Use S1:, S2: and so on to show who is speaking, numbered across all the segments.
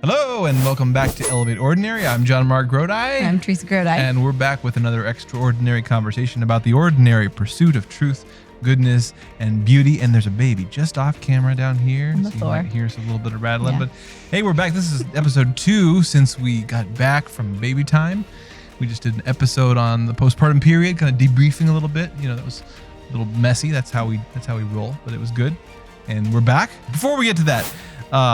S1: Hello and welcome back to Elevate Ordinary. I'm JonMarc Grodi.
S2: I'm Teresa Grodi.
S1: And we're back with another extraordinary conversation about the ordinary pursuit of truth, goodness, and beauty. And there's a baby just off camera down here.
S2: On the floor.
S1: You might hear us a little bit of rattling. Yeah. But hey, we're back. This is episode 2 since we got back from baby time. We just did an episode on the postpartum period, kind of debriefing a little bit. You know, that was a little messy. That's how we roll, but it was good. And we're back. Before we get to that,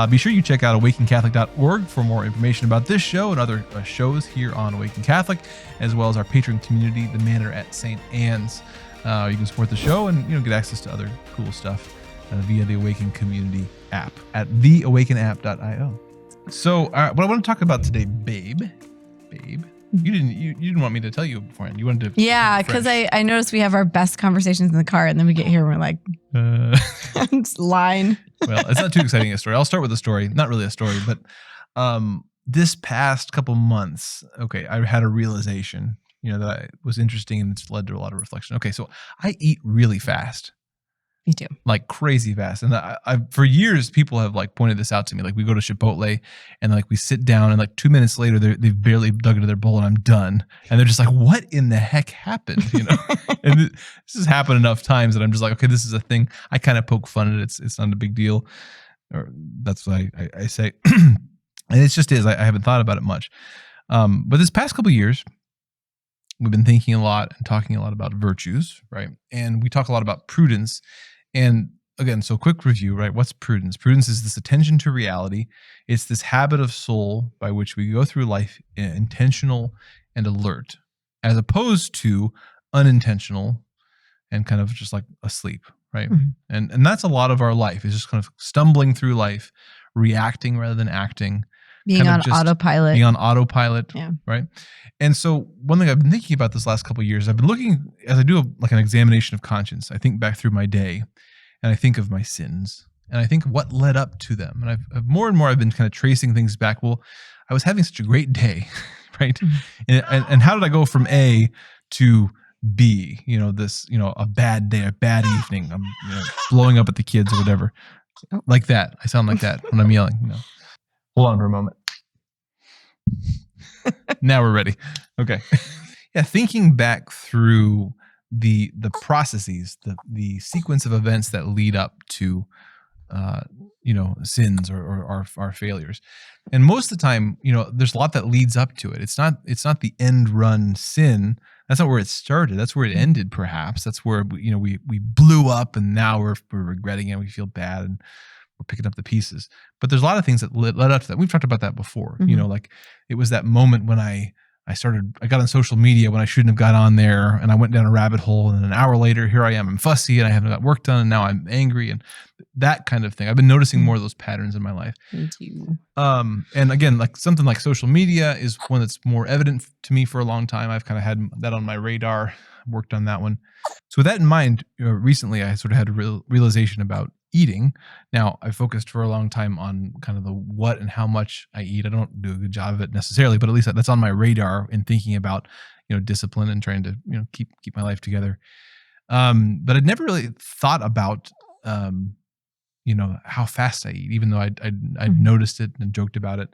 S1: be sure you check out awakencatholic.org for more information about this show and other shows here on Awaken Catholic, as well as our Patreon community, the Manor at St. Anne's. You can support the show and get access to other cool stuff via the Awaken Community app at theawakenapp.io. So, what I want to talk about today, babe. You didn't want me to tell you beforehand. You wanted to.
S2: Yeah, because I noticed we have our best conversations in the car, and then we get here and we're like, line.
S1: Well, it's not too exciting a story. I'll start with a story. Not really a story, but this past couple months, I had a realization, that was interesting, and it's led to a lot of reflection. Okay, so I eat really fast.
S2: Me too.
S1: Like crazy fast. And I for years, people have pointed this out to me. Like we go to Chipotle and we sit down and 2 minutes later, they've barely dug into their bowl and I'm done. And they're just like, what in the heck happened? And this has happened enough times that I'm just like, okay, this is a thing. I kind of poke fun at it. It's not a big deal. Or that's what I say. And it just is. I haven't thought about it much. But this past couple of years, we've been thinking a lot and talking a lot about virtues, right? And we talk a lot about prudence. And again, so quick review, right? What's prudence? Prudence is this attention to reality. It's this habit of soul by which we go through life intentional and alert, as opposed to unintentional and kind of just like asleep, right? Mm-hmm. And that's a lot of our life, is just kind of stumbling through life, reacting rather than acting.
S2: Being on autopilot.
S1: Yeah. Right? And so one thing I've been thinking about this last couple of years, I've been looking, as I do an examination of conscience, I think back through my day and I think of my sins and I think what led up to them. And I've more and more, I've been kind of tracing things back. Well, I was having such a great day, right? And how did I go from A to B, a bad day, a bad evening, I'm blowing up at the kids or whatever. Like that. I sound like that when I'm yelling, Hold on for a moment. Now we're ready. Okay. Yeah, thinking back through the processes, the sequence of events that lead up to sins or our failures. And most of the time, there's a lot that leads up to it. It's not the end run sin. That's not where it started. That's where it ended, perhaps. That's where we blew up and now we're regretting it. We feel bad and we're picking up the pieces. But there's a lot of things that led up to that. We've talked about that before. Mm-hmm. It was that moment when I got on social media when I shouldn't have got on there, and I went down a rabbit hole, and then an hour later, here I am, I'm fussy and I haven't got work done, and now I'm angry, and that kind of thing. I've been noticing more of those patterns in my life.
S2: Me too.
S1: And again, something like social media is one that's more evident to me for a long time. I've kind of had that on my radar, worked on that one. So with that in mind, recently I sort of had a realization about eating. Now, I focused for a long time on kind of the what and how much I eat. I don't do a good job of it necessarily, but at least that's on my radar in thinking about, discipline and trying to, keep my life together. But I'd never really thought about, how fast I eat, even though I'd noticed it and joked about it.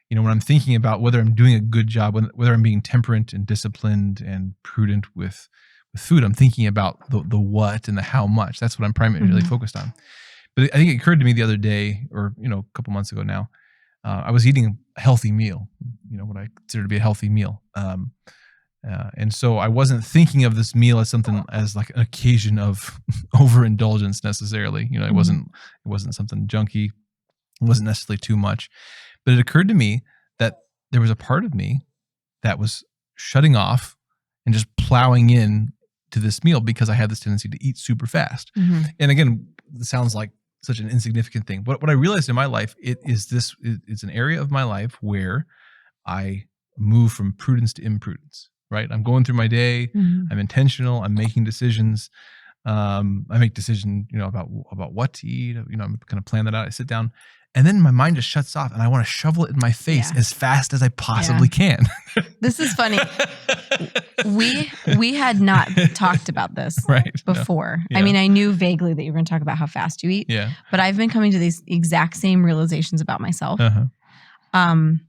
S1: When I'm thinking about whether I'm doing a good job, whether I'm being temperate and disciplined and prudent with food, I'm thinking about the what and the how much. That's what I'm primarily focused on. But I think it occurred to me the other day, or a couple months ago now, I was eating a healthy meal, what I consider to be a healthy meal, and so I wasn't thinking of this meal as something as like an occasion of overindulgence necessarily. It wasn't something junky, it wasn't necessarily too much, but it occurred to me that there was a part of me that was shutting off and just plowing in to this meal because I had this tendency to eat super fast. Mm-hmm. And again, it sounds like such an insignificant thing. But what I realized in my life, it's an area of my life where I move from prudence to imprudence, right? I'm going through my day. Mm-hmm. I'm intentional. I'm making decisions. I make decisions, about what to eat. I'm going to plan that out. I sit down and then my mind just shuts off and I want to shovel it in my face as fast as I possibly can.
S2: This is funny. We had not talked about this before. No. Yeah. I mean, I knew vaguely that you were going to talk about how fast you eat. Yeah. But I've been coming to these exact same realizations about myself. Uh-huh. And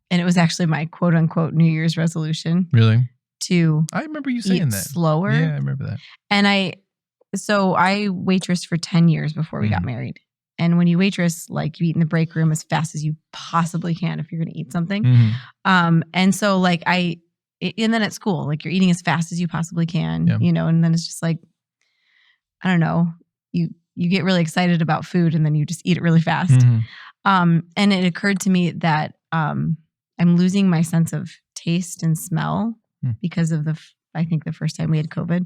S2: it was actually my quote unquote New Year's resolution.
S1: Really?
S2: To
S1: I remember you saying that.
S2: Slower.
S1: Yeah, I remember that.
S2: And I waitressed for 10 years before we got married. And when you waitress, like you eat in the break room as fast as you possibly can if you're going to eat something. And so like and then at school, like you're eating as fast as you possibly can, and then it's just like, I don't know, you get really excited about food and then you just eat it really fast. And it occurred to me that I'm losing my sense of taste and smell because of I think the first time we had COVID.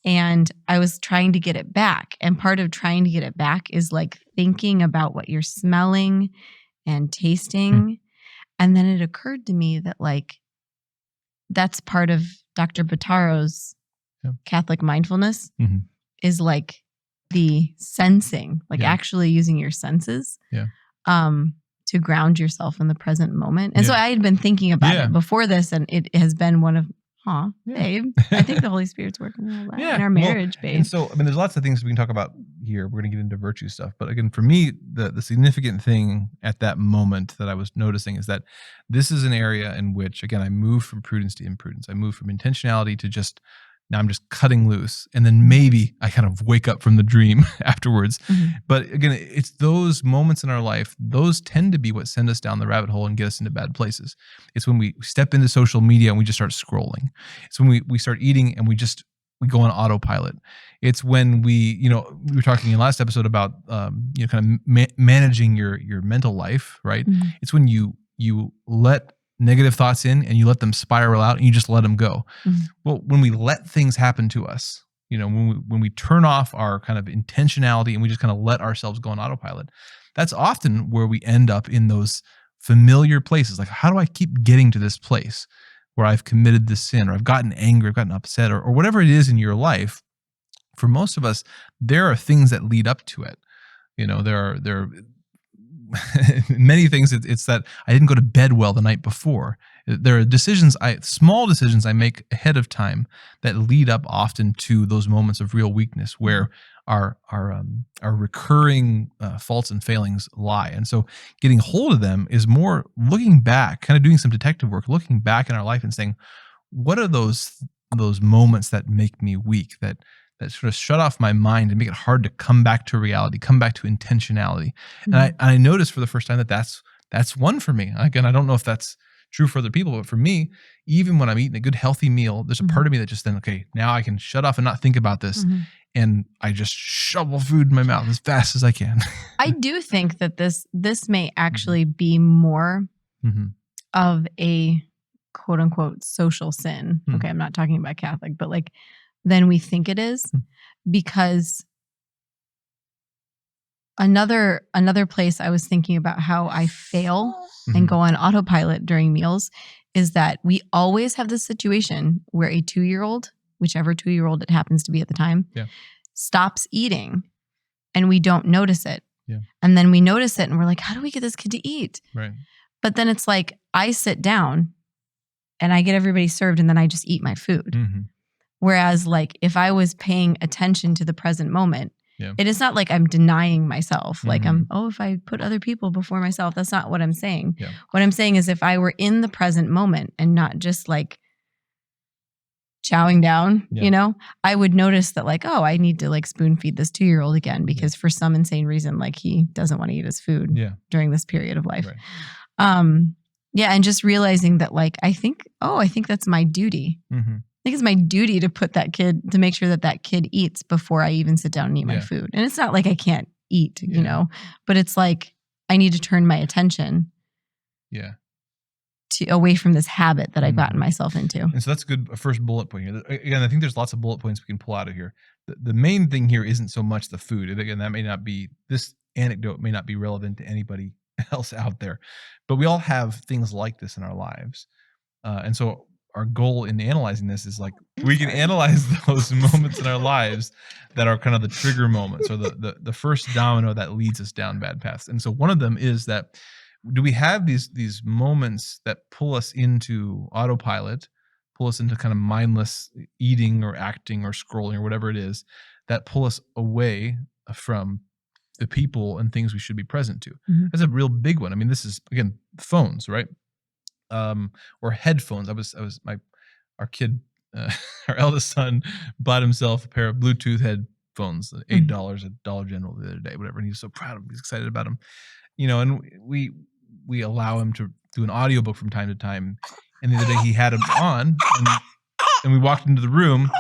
S2: And I was trying to get it back. And part of trying to get it back is like thinking about what you're smelling and tasting. And then it occurred to me that like, that's part of Dr. Botaro's Catholic mindfulness is like the sensing, like actually using your senses to ground yourself in the present moment. And so I had been thinking about it before this, and it has been one of, babe, I think the Holy Spirit's working on that in our marriage, babe.
S1: And so, I mean, there's lots of things we can talk about here. We're going to get into virtue stuff. But again, for me, the significant thing at that moment that I was noticing is that this is an area in which, again, I moved from prudence to imprudence. I moved from intentionality to now I'm just cutting loose. And then maybe I kind of wake up from the dream afterwards. But again, it's those moments in our life, those tend to be what send us down the rabbit hole and get us into bad places. It's when we step into social media and we just start scrolling. It's when we start eating and we go on autopilot. It's when we were talking in the last episode about, kind of managing your mental life, right? It's when you let negative thoughts in and you let them spiral out and you just let them go. Well, when we let things happen to us, when we turn off our kind of intentionality and we just kind of let ourselves go on autopilot, that's often where we end up in those familiar places. Like, how do I keep getting to this place where I've committed this sin, or I've gotten angry, I've gotten upset, or whatever it is in your life? For most of us, there are things that lead up to it. There are many things. It's that I didn't go to bed well the night before. There are small decisions I make ahead of time that lead up often to those moments of real weakness where our recurring faults and failings lie. And so getting hold of them is more looking back, kind of doing some detective work, looking back in our life and saying, what are those moments that make me weak, that sort of shut off my mind and make it hard to come back to reality, come back to intentionality. And I noticed for the first time that that's one for me. Again, I don't know if that's true for other people, but for me, even when I'm eating a good healthy meal, there's a part of me that just then, okay, now I can shut off and not think about this. And I just shovel food in my mouth as fast as I can.
S2: I do think that this may actually be more of a quote unquote social sin. Okay, I'm not talking about Catholic, but like than we think it is, because another place I was thinking about how I fail and go on autopilot during meals is that we always have this situation where a 2-year-old, whichever 2-year-old it happens to be at the time, stops eating and we don't notice it. And then we notice it and we're like, how do we get this kid to eat?
S1: Right.
S2: But then it's like, I sit down and I get everybody served and then I just eat my food. Whereas like if I was paying attention to the present moment, it is not like I'm denying myself. Like if I put other people before myself, that's not what I'm saying. What I'm saying is if I were in the present moment and not just like chowing down, I would notice that like, oh, I need to like spoon feed this 2-year-old again because for some insane reason, like he doesn't want to eat his food during this period of life. Right. And just realizing that like, I think that's my duty. I think it's my duty to to make sure that kid eats before I even sit down and eat my food. And it's not like I can't eat, but it's like I need to turn my attention away from this habit that I've gotten myself into.
S1: And so that's a first bullet point here. Again, I think there's lots of bullet points we can pull out of here. The main thing here isn't so much the food. Again, this anecdote may not be relevant to anybody else out there, but we all have things like this in our lives. And so our goal in analyzing this is like, we can analyze those moments in our lives that are kind of the trigger moments or the first domino that leads us down bad paths. And so one of them is that, do we have these moments that pull us into autopilot, pull us into kind of mindless eating or acting or scrolling or whatever it is, that pull us away from the people and things we should be present to.
S2: Mhm.
S1: That's a real big one. I mean, this is, again, phones, right? Or headphones. Our kid, our eldest son bought himself a pair of Bluetooth headphones, $8 at Dollar General the other day, whatever. And he was so proud of them. He's excited about them, and we allow him to do an audiobook from time to time. And the other day he had them on, and we walked into the room,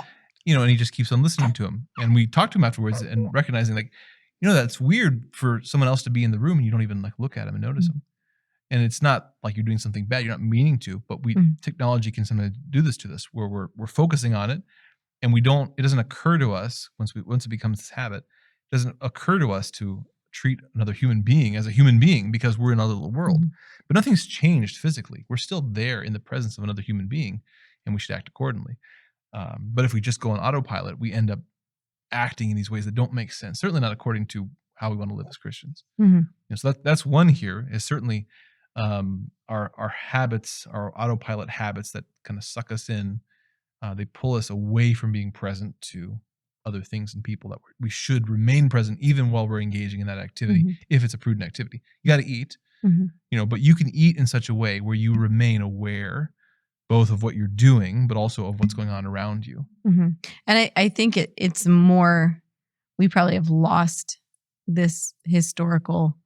S1: and he just keeps on listening to him. And we talked to him afterwards and recognizing, like, that's weird for someone else to be in the room and you don't even like look at him and notice him. And it's not like you're doing something bad. You're not meaning to, but technology can sometimes do this to us where we're focusing on it, and it doesn't occur to us once it becomes this habit, it doesn't occur to us to treat another human being as a human being because we're in another little world. But nothing's changed physically. We're still there in the presence of another human being, and we should act accordingly. But if we just go on autopilot, we end up acting in these ways that don't make sense. Certainly not according to how we want to live as Christians. So that's one here is certainly our habits, our autopilot habits that kind of suck us in. They pull us away from being present to other things and people that we should remain present even while we're engaging in that activity, if it's a prudent activity. You got to eat, but you can eat in such a way where you remain aware both of what you're doing, but also of what's going on around you.
S2: And I think it's more, we probably have lost this historical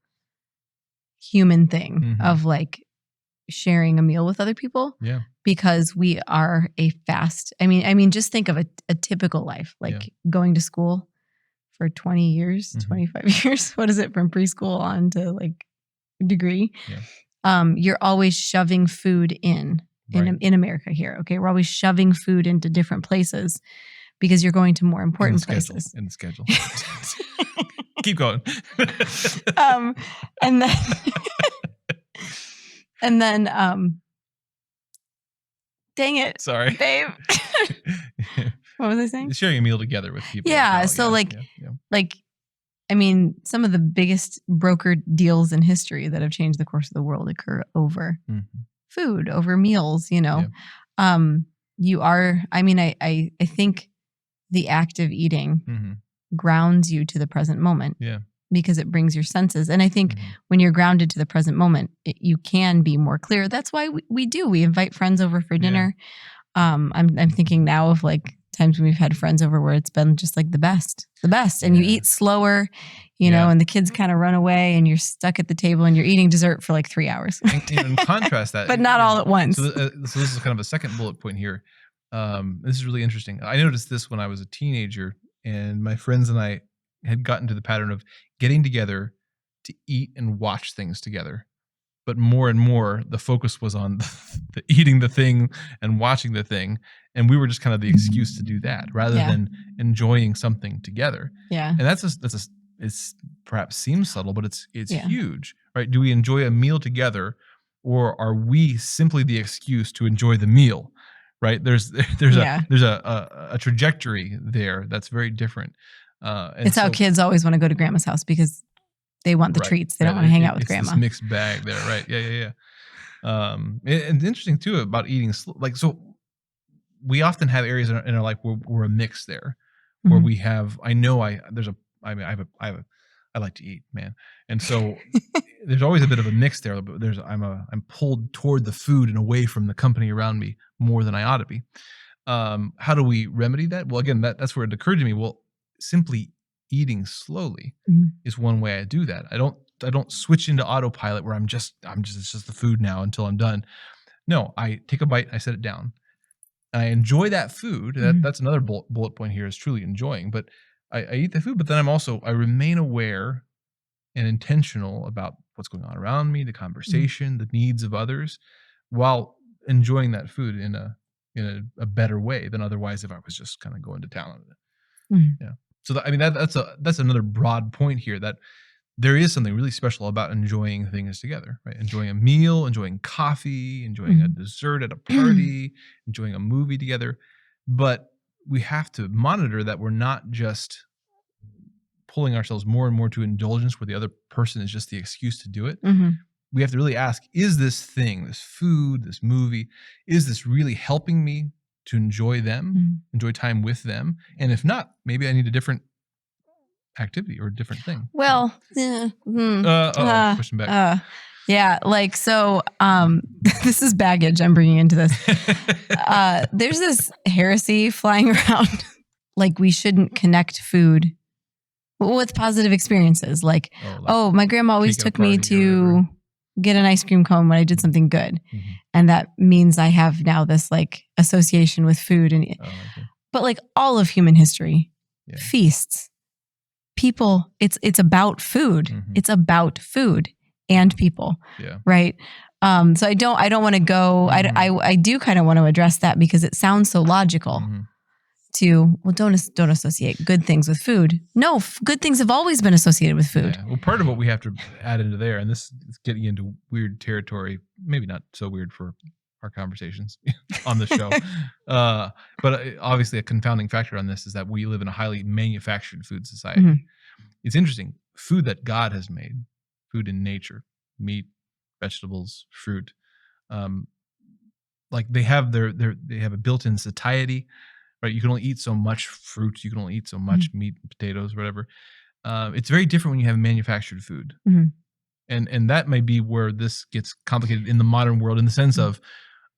S2: human thing of like sharing a meal with other people.
S1: Yeah.
S2: Because we are a fast, I mean, just think of a typical life, like going to school for 20 years, 25 years. What is it, from preschool on to like degree?
S1: Yeah.
S2: You're always shoving food in America here. Okay. We're always shoving food into different places because you're going to more important places.
S1: In the schedule. Keep going.
S2: And then, and then, dang it.
S1: Sorry.
S2: Babe. What was I saying?
S1: Sharing a meal together with people.
S2: Yeah. So like, I mean, some of the biggest brokered deals in history that have changed the course of the world occur over food, over meals, I think the act of eating grounds you to the present moment.
S1: Yeah.
S2: Because it brings your senses. And I think when you're grounded to the present moment, you can be more clear. That's why we invite friends over for dinner. I'm thinking now of like times when we've had friends over where it's been just like the best. And you eat slower, and the kids kind of run away and you're stuck at the table and you're eating dessert for like 3 hours.
S1: And contrast that.
S2: But not all at once.
S1: So this is kind of a second bullet point here. This is really interesting. I noticed this when I was a teenager, and my friends and I had gotten to the pattern of getting together to eat and watch things together. But more and more, the focus was on the eating the thing and watching the thing. And we were just kind of the excuse to do that rather than enjoying something together.
S2: Yeah.
S1: And it's perhaps seems subtle, but it's huge, right? Do we enjoy a meal together, or are we simply the excuse to enjoy the meal? Right? There's a trajectory there that's very different.
S2: It's how kids always want to go to grandma's house because they want the treats. They don't want to hang out with grandma.
S1: This mixed bag there, right? Yeah. And interesting too about eating. So we often have areas in our life where we're a mix there, where we have. I like to eat, man, and so there's always a bit of a mix there. But I'm pulled toward the food and away from the company around me more than I ought to be. How do we remedy that? Well, again, that's where it occurred to me. Well, simply eating slowly is one way I do that. I don't switch into autopilot where it's just the food now until I'm done. No, I take a bite, I set it down. And I enjoy that food. That's another bullet point here, is truly enjoying. But I eat the food, but then I remain aware and intentional about what's going on around me, the conversation, the needs of others, while enjoying that food in a better way than otherwise if I was just kind of going to town on it. Yeah. So that's another broad point here, that there is something really special about enjoying things together, right? Enjoying a meal, enjoying coffee, enjoying a dessert at a party, enjoying a movie together. But we have to monitor that we're not just pulling ourselves more and more to indulgence where the other person is just the excuse to do it. We have to really ask, is this thing, this food, this movie, is this really helping me to enjoy them, enjoy time with them? And if not, maybe I need a different activity or a different thing.
S2: Well,
S1: pushing back.
S2: Yeah, like, so this is baggage I'm bringing into this. There's this heresy flying around, like we shouldn't connect food with positive experiences. Like, my grandma always took me to get an ice cream cone when I did something good. Mm-hmm. And that means I have now this like association with food. But like all of human history, feasts, people, it's about food. Mm-hmm. It's about food and people. Yeah. Right. So I don't want to go, mm-hmm. I do kind of want to address that because it sounds so logical. Mm-hmm. Don't associate good things with food. No, good things have always been associated with food.
S1: Yeah. Well, part of what we have to add into there, and this is getting into weird territory, maybe not so weird for our conversations on the show, but obviously a confounding factor on this is that we live in a highly manufactured food society. Mm-hmm. It's interesting, food that God has made, food in nature, meat, vegetables, fruit, like they have they have a built-in satiety. Right, you can only eat so much fruit. You can only eat so much meat, potatoes, whatever. It's very different when you have manufactured food, and that may be where this gets complicated in the modern world, in the sense of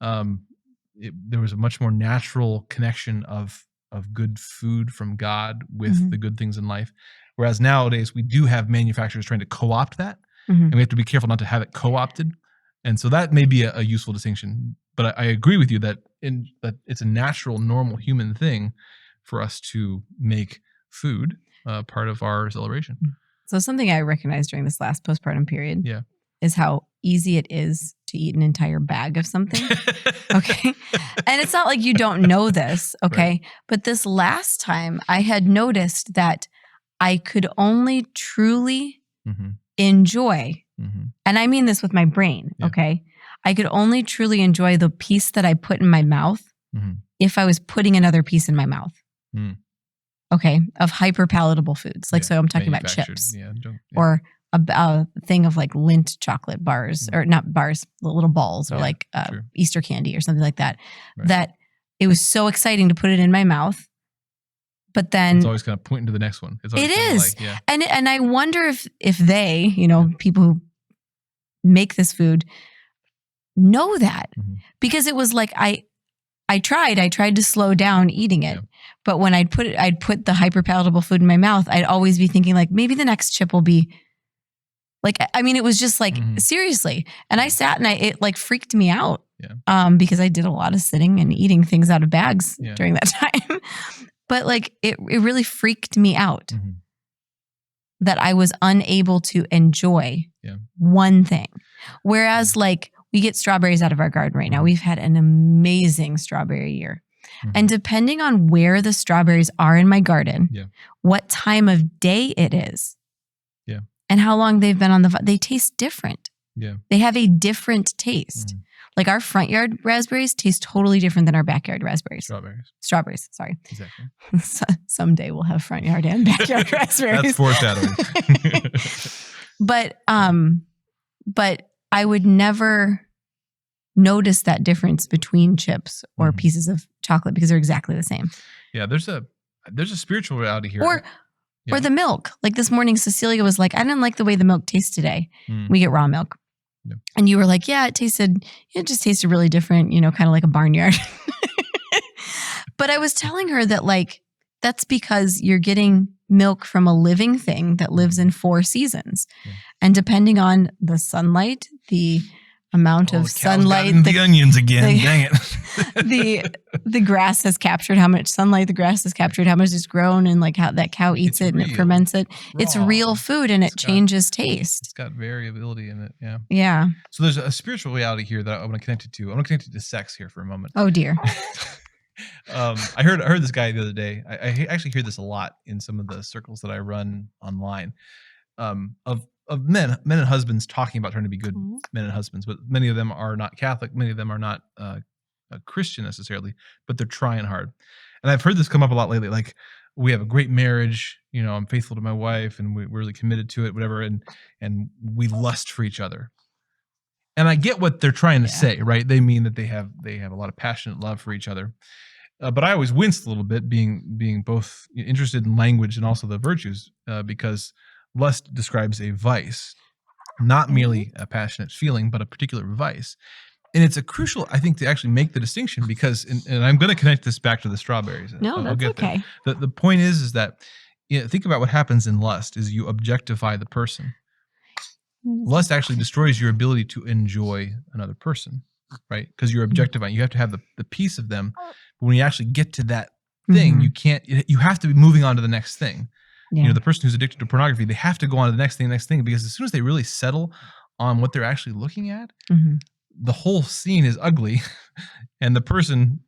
S1: there was a much more natural connection of good food from God with the good things in life, whereas nowadays we do have manufacturers trying to co-opt that, and we have to be careful not to have it co-opted, and so that may be a useful distinction. But I agree with you that it's a natural, normal human thing for us to make food part of our celebration.
S2: So something I recognized during this last postpartum period is how easy it is to eat an entire bag of something. Okay. And it's not like you don't know this. Okay. Right. But this last time I had noticed that I could only truly enjoy, and I mean this with my brain. Okay. I could only truly enjoy the piece that I put in my mouth if I was putting another piece in my mouth. Okay. Of hyper palatable foods. Like, so I'm talking about chips or a thing of like Lindt chocolate bars, or not bars, little balls, or like Easter candy or something like that, that it was so exciting to put it in my mouth. But then
S1: it's always kind of pointing to the next one.
S2: It is. Like, and I wonder if they, people who make this food know that, because it was like, I tried to slow down eating it, but when I'd put the hyper palatable food in my mouth, I'd always be thinking like, maybe the next chip will be like, I mean, it was just like, seriously. And I sat and it like freaked me out, because I did a lot of sitting and eating things out of bags during that time. But like, it really freaked me out that I was unable to enjoy one thing. Whereas like, we get strawberries out of our garden right now. We've had an amazing strawberry year. And depending on where the strawberries are in my garden, what time of day it is, and how long they've been on they taste different. They have a different taste. Like our front yard raspberries taste totally different than our backyard raspberries. Strawberries, sorry. Exactly. Someday we'll have front yard and backyard raspberries.
S1: That's foreshadowing.
S2: But I would never notice that difference between chips or pieces of chocolate because they're exactly the same.
S1: Yeah, there's a spiritual reality here.
S2: Or the milk. Like this morning, Cecilia was like, I didn't like the way the milk tastes today. We get raw milk. And you were like, it just tasted really different, kind of like a barnyard. But I was telling her that like, that's because you're getting milk from a living thing that lives in 4 seasons. And depending on the sunlight, the amount of sunlight,
S1: the onions again, dang it.
S2: the grass has captured how much sunlight the grass has captured, how much it's grown, and like how that cow eats it and it ferments it. It's real food and it changes taste.
S1: It's got variability in it. Yeah.
S2: Yeah.
S1: So there's a spiritual reality here that I want to connect it to. I want to connect it to sex here for a moment.
S2: Oh dear.
S1: I heard this guy the other day. I actually hear this a lot in some of the circles that I run online, of men and husbands talking about trying to be good men and husbands, but many of them are not Catholic. Many of them are not a Christian necessarily, but they're trying hard. And I've heard this come up a lot lately. Like, we have a great marriage, I'm faithful to my wife and we're really committed to it, whatever. And we lust for each other. And I get what they're trying to say, right? They mean that they have a lot of passionate love for each other. but I always winced a little bit, being both interested in language and also the virtues, because lust describes a vice, not merely a passionate feeling, but a particular vice. And it's a crucial, I think, to actually make the distinction, because, and I'm going to connect this back to the strawberries.
S2: No, that's okay.
S1: The point is that, think about what happens in lust is you objectify the person. Lust actually destroys your ability to enjoy another person, right? Because you're objectifying. You have to have the piece of them. But when you actually get to that thing, you have to be moving on to the next thing. Yeah. The person who's addicted to pornography, they have to go on to the next thing, because as soon as they really settle on what they're actually looking at, the whole scene is ugly, and the person,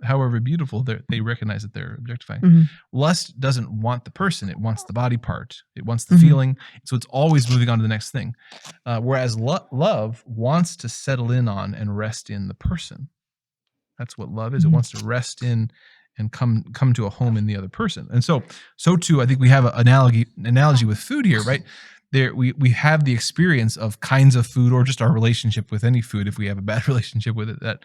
S1: however beautiful, they recognize that they're objectifying. Lust doesn't want the person; it wants the body part. It wants the feeling. So it's always moving on to the next thing. Whereas love wants to settle in on and rest in the person. That's what love is. It wants to rest in and come to a home in the other person. And so too, I think we have an analogy with food here, right? There we have the experience of kinds of food, or just our relationship with any food, if we have a bad relationship with it, that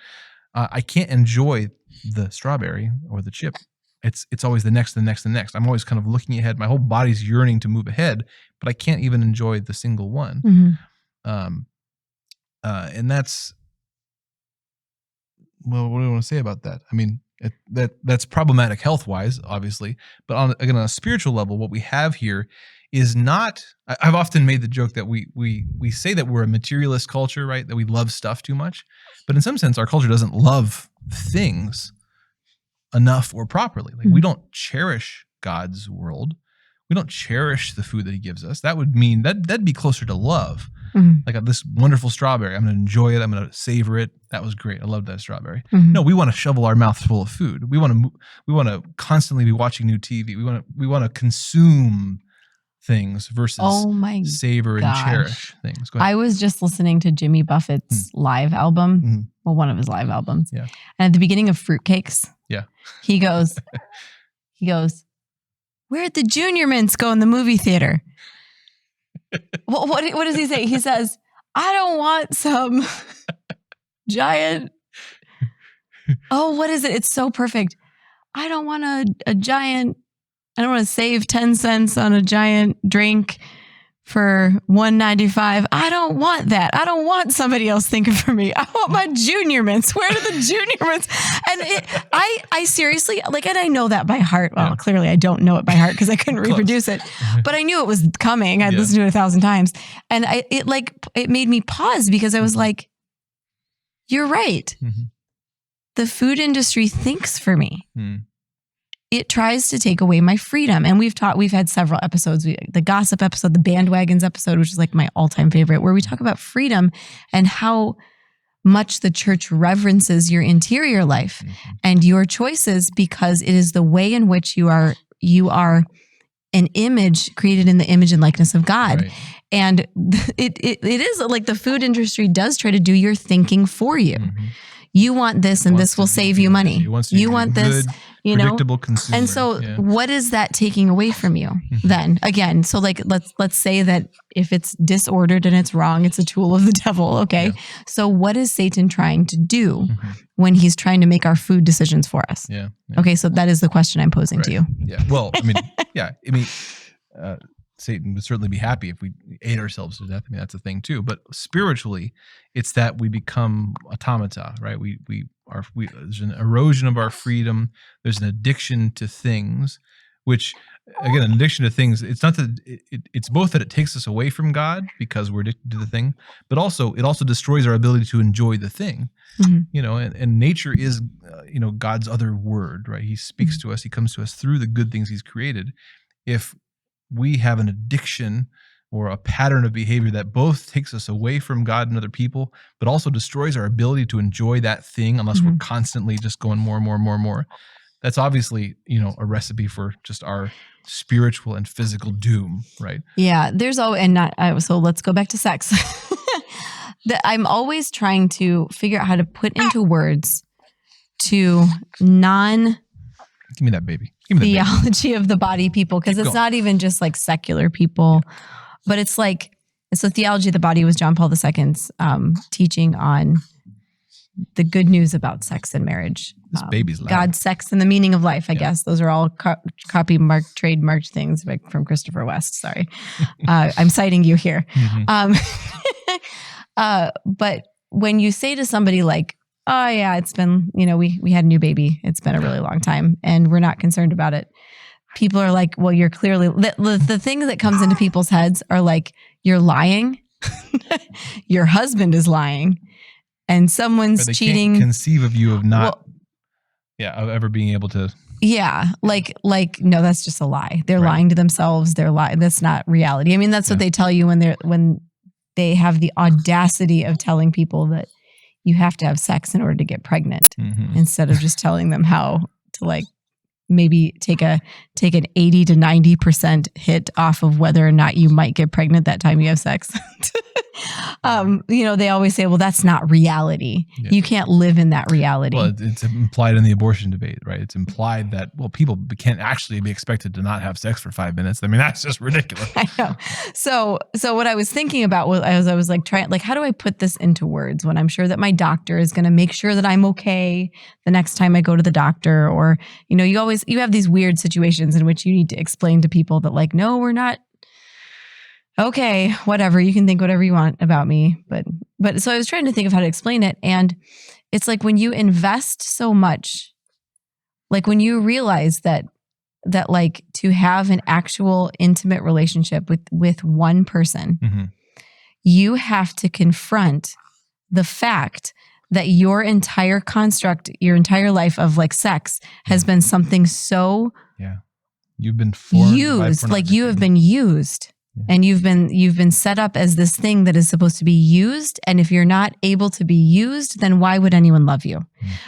S1: I can't enjoy the strawberry or the chip. It's always the next. I'm always kind of looking ahead. My whole body's yearning to move ahead, but I can't even enjoy the single one. And that's, well, what do I want to say about that? I mean, that's problematic health-wise, obviously, but on a spiritual level, what we have here is not. I've often made the joke that we say that we're a materialist culture, right? That we love stuff too much, but in some sense, our culture doesn't love things enough or properly. Like we don't cherish God's world. We don't cherish the food that He gives us. That would mean that'd be closer to love. Like this wonderful strawberry, I'm going to enjoy it. I'm going to savor it. That was great. I love that strawberry. No, we want to shovel our mouths full of food. We want to constantly be watching new TV. We want to consume things versus savor and cherish things. Go ahead.
S2: I was just listening to Jimmy Buffett's live album. Well, one of his live albums.
S1: Yeah.
S2: And at the beginning of Fruitcakes, he goes, "Where'd the Junior Mints go in the movie theater?" What does he say? He says, "I don't want some giant." Oh, what is it? It's so perfect. I don't want a giant. I don't want to save 10 cents on a giant drink for $1.95. I don't want that. I don't want somebody else thinking for me. I want my Junior Mints. Where are the Junior Mints? And I seriously, like, and I know that by heart. Well, clearly I don't know it by heart because I couldn't reproduce it, but I knew it was coming. I'd listened to it 1,000 times. And it made me pause because I was like, you're right. The food industry thinks for me. It tries to take away my freedom. And we've had several episodes, the gossip episode, the bandwagons episode, which is like my all-time favorite, where we talk about freedom and how much the church reverences your interior life and your choices, because it is the way in which you are an image created in the image and likeness of God. Right. And it is like the food industry does try to do your thinking for you. You want this and this will save you money. You want this,
S1: predictable consumer.
S2: And so what is that taking away from you then? Again, so like let's say that if it's disordered and it's wrong, it's a tool of the devil. Okay. So what is Satan trying to do when he's trying to make our food decisions for us? Okay. So that is the question I'm posing to you.
S1: Well, Satan would certainly be happy if we ate ourselves to death. I mean, that's a thing too. But spiritually, it's that we become automata, right? There's an erosion of our freedom. There's an addiction to things, which, again, an addiction to things. It's not that it's both that it takes us away from God because we're addicted to the thing, but also it also destroys our ability to enjoy the thing. And nature is, God's other word, right? He speaks to us. He comes to us through the good things He's created. If we have an addiction or a pattern of behavior that both takes us away from God and other people, but also destroys our ability to enjoy that thing unless we're constantly just going more and more and more and more. That's obviously, a recipe for just our spiritual and physical doom, right?
S2: Yeah, so let's go back to sex. I'm always trying to figure out how to put into words to
S1: Give me that baby.
S2: Theology of the body people, because it's not even just like secular people, but it's the theology of the body was John Paul II's teaching on the good news about sex and marriage.
S1: This baby's loud.
S2: God, sex, and the meaning of life. I guess those are all trademarked things from Christopher West. Sorry, I'm citing you here. But when you say to somebody like, "Oh yeah, it's been, we had a new baby. It's been a really long time, and we're not concerned about it," people are like, "Well, you're clearly." The thing that comes into people's heads are like, "You're lying. Your husband is lying, and someone's cheating."
S1: Can't conceive of you of not. Of ever being able to.
S2: Yeah. Like, no, that's just a lie. They're lying to themselves. They're lying. That's not reality. I mean, that's what they tell you when they have the audacity of telling people that you have to have sex in order to get pregnant, instead of just telling them how to maybe take an 80 to 90% hit off of whether or not you might get pregnant that time you have sex. They always say, well, that's not reality. Yeah. You can't live in that reality.
S1: Well, it's implied in the abortion debate, right? It's implied that, people can't actually be expected to not have sex for 5 minutes. I mean, that's just ridiculous.
S2: I know. So what I was thinking about was I was trying, how do I put this into words when I'm sure that my doctor is going to make sure that I'm okay the next time I go to the doctor? Or, you have these weird situations in which you need to explain to people that no, we're not. Okay, whatever. You can think whatever you want about me. But so I was trying to think of how to explain it. And it's when you invest so much, when you realize that to have an actual intimate relationship with one person, you have to confront the fact that your entire construct, your entire life of sex has been something so
S1: you've been formed
S2: used, you have been used. Yeah. And you've been set up as this thing that is supposed to be used. And if you're not able to be used, then why would anyone love you?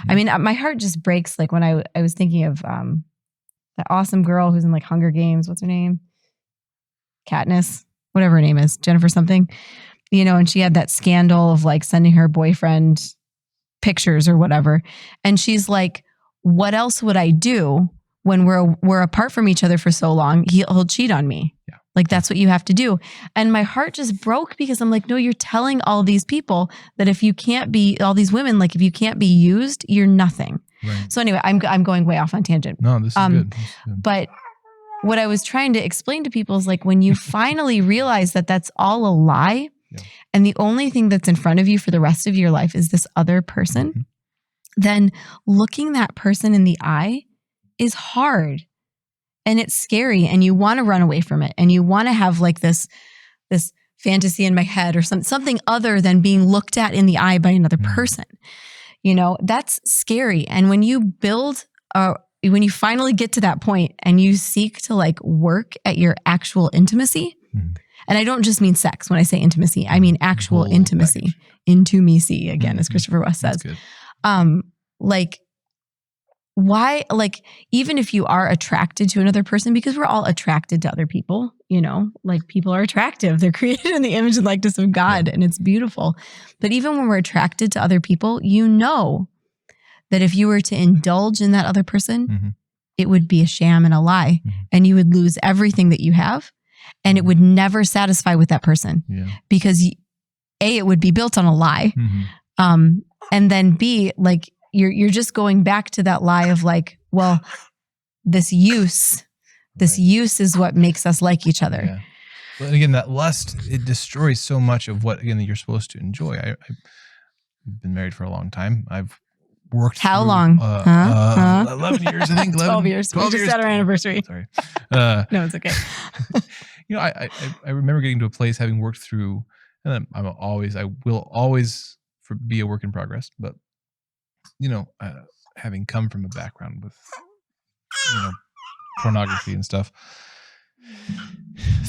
S2: I mean, my heart just breaks. When I was thinking of that awesome girl who's in Hunger Games. What's her name? Katniss, whatever her name is, Jennifer something. And she had that scandal of sending her boyfriend pictures or whatever. And she's like, what else would I do when we're apart from each other for so long? He'll cheat on me. Yeah. That's what you have to do. And my heart just broke because I'm no, you're telling all these people that if you can't be, all these women, if you can't be used, you're nothing. Right. So anyway, I'm going way off on tangent.
S1: No, this is good.
S2: But what I was trying to explain to people is when you finally realize that that's all a lie, and the only thing that's in front of you for the rest of your life is this other person, then looking that person in the eye is hard. And it's scary, and you want to run away from it, and you want to have this fantasy in my head or something other than being looked at in the eye by another person. That's scary. And when you when you finally get to that point and you seek to work at your actual intimacy, and I don't just mean sex when I say intimacy, I mean actual intimacy, intimacy again, as Christopher West says. Why, even if you are attracted to another person, because we're all attracted to other people, people are attractive. They're created in the image and likeness of God, and it's beautiful. But even when we're attracted to other people, that if you were to indulge in that other person, it would be a sham and a lie, and you would lose everything that you have, and it would never satisfy with that person, because A, it would be built on a lie, and then B, you're just going back to that lie of well, this use is what makes us like each other.
S1: Yeah. But again, that lust, it destroys so much of what, again, that you're supposed to enjoy. I've been married for a long time. I've worked
S2: How long?
S1: 11 years, I think.
S2: 12 years.
S1: 12
S2: years. Just at our anniversary.
S1: Sorry.
S2: No, it's okay.
S1: I remember getting to a place having worked through, and I will always be a work in progress, but having come from a background with, pornography and stuff,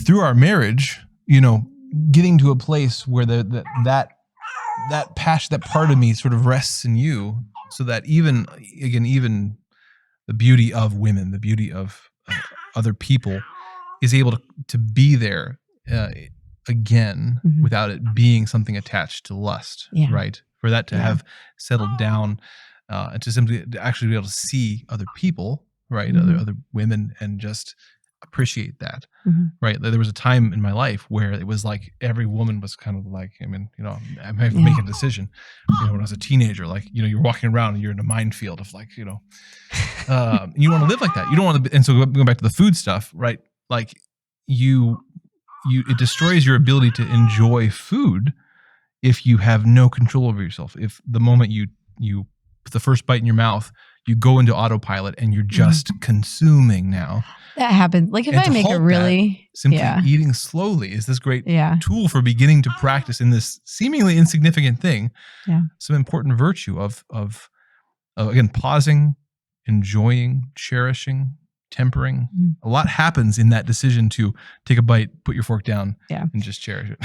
S1: through our marriage, getting to a place where that passion, that part of me sort of rests in you, so that even the beauty of women, the beauty of other people is able to be there again without it being something attached to lust, right? For that to have settled down, and to simply to actually be able to see other people, right, other women, and just appreciate that. Right. There was a time in my life where it was like every woman was kind of like, I mean, I have to make a decision. When I was a teenager, like, you're walking around and you're in a minefield of like, you want to live like that. You don't want to, and so going back to the food stuff, right? Like it destroys your ability to enjoy food if you have no control over yourself. If the moment you put the first bite in your mouth, you go into autopilot and you're just consuming now.
S2: That happens. Like if I make a really
S1: simply eating slowly is this great tool for beginning to practice in this seemingly insignificant thing. Some important virtue of again, pausing, enjoying, cherishing, tempering. A lot happens in that decision to take a bite, put your fork down, and just cherish it.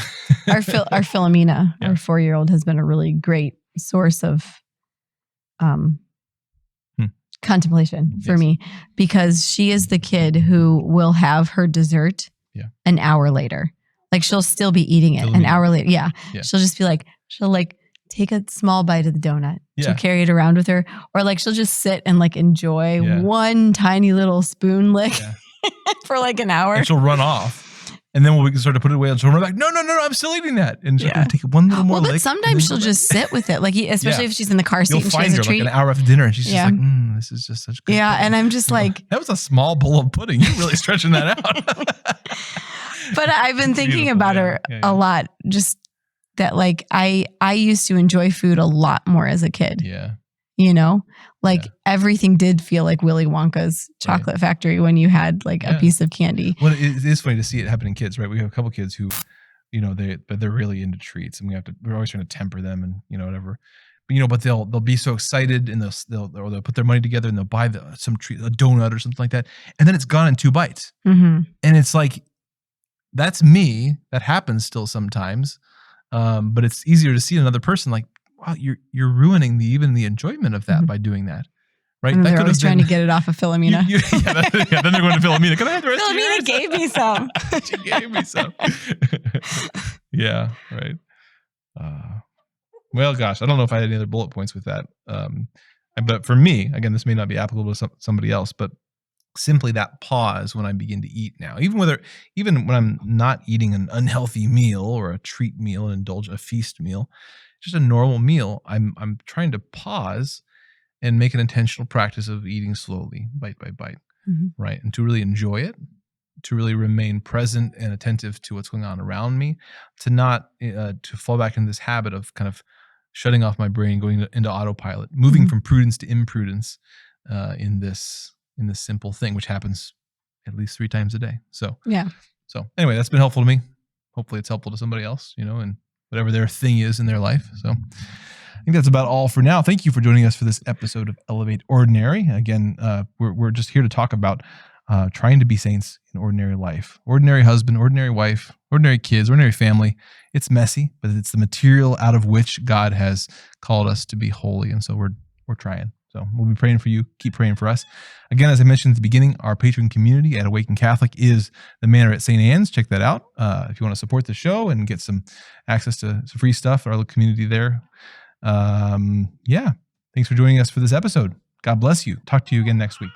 S2: Our Philomena, our 4-year-old, has been a really great source of contemplation for me, because she is the kid who will have her dessert an hour later. Like she'll still be eating it an hour later. She'll just be like, she'll take a small bite of the donut. She'll carry it around with her, or like she'll just sit and like enjoy one tiny little spoon lick for like an hour.
S1: And she'll run off. And then when we can start to put it away, and she'll run back, no, I'm still eating that. And she'll take one little more lick.
S2: But sometimes she'll just sit with it. Like, especially if she's in the car seat and she has a treat.
S1: Like an hour after dinner and she's just like, this is just such good pudding.
S2: And I'm just like.
S1: That was a small bowl of pudding. You're really stretching that out.
S2: But I've been thinking about her a lot. Just that like, I used to enjoy food a lot more as a kid. Everything did feel like Willy Wonka's chocolate factory when you had like a piece of candy.
S1: Well, it is funny to see it happen in kids, right? We have a couple kids who, they're really into treats, and we're always trying to temper them and whatever. But they'll be so excited, and they'll put their money together and they'll buy some treat, a donut or something like that, and then it's gone in 2 bites. And it's like, that's me. That happens still sometimes, but it's easier to see another person like, wow, you're ruining even the enjoyment of that by doing that, right?
S2: They're always trying to get it off of Philomena.
S1: Then they're going to Philomena. Can I have the rest of yours?
S2: Philomena gave me some.
S1: She gave me some. Right. Well, gosh, I don't know if I had any other bullet points with that. But for me, again, this may not be applicable to somebody else, but simply that pause when I begin to eat now, even when I'm not eating an unhealthy meal or a treat meal, a feast meal, just a normal meal, I'm trying to pause and make an intentional practice of eating slowly, bite by bite, right? And to really enjoy it, to really remain present and attentive to what's going on around me, to not to fall back into this habit of kind of shutting off my brain, going into autopilot, moving from prudence to imprudence in this simple thing, which happens at least 3 times a day. So anyway, that's been helpful to me. Hopefully it's helpful to somebody else, and whatever their thing is in their life. So I think that's about all for now. Thank you for joining us for this episode of Elevate Ordinary. Again, we're just here to talk about trying to be saints in ordinary life. Ordinary husband, ordinary wife, ordinary kids, ordinary family. It's messy, but it's the material out of which God has called us to be holy. And so we're trying. So we'll be praying for you. Keep praying for us. Again, as I mentioned at the beginning, our patron community at Awaken Catholic is the Manor at St. Anne's. Check that out. If you want to support the show and get some access to some free stuff, our little community there. Thanks for joining us for this episode. God bless you. Talk to you again next week.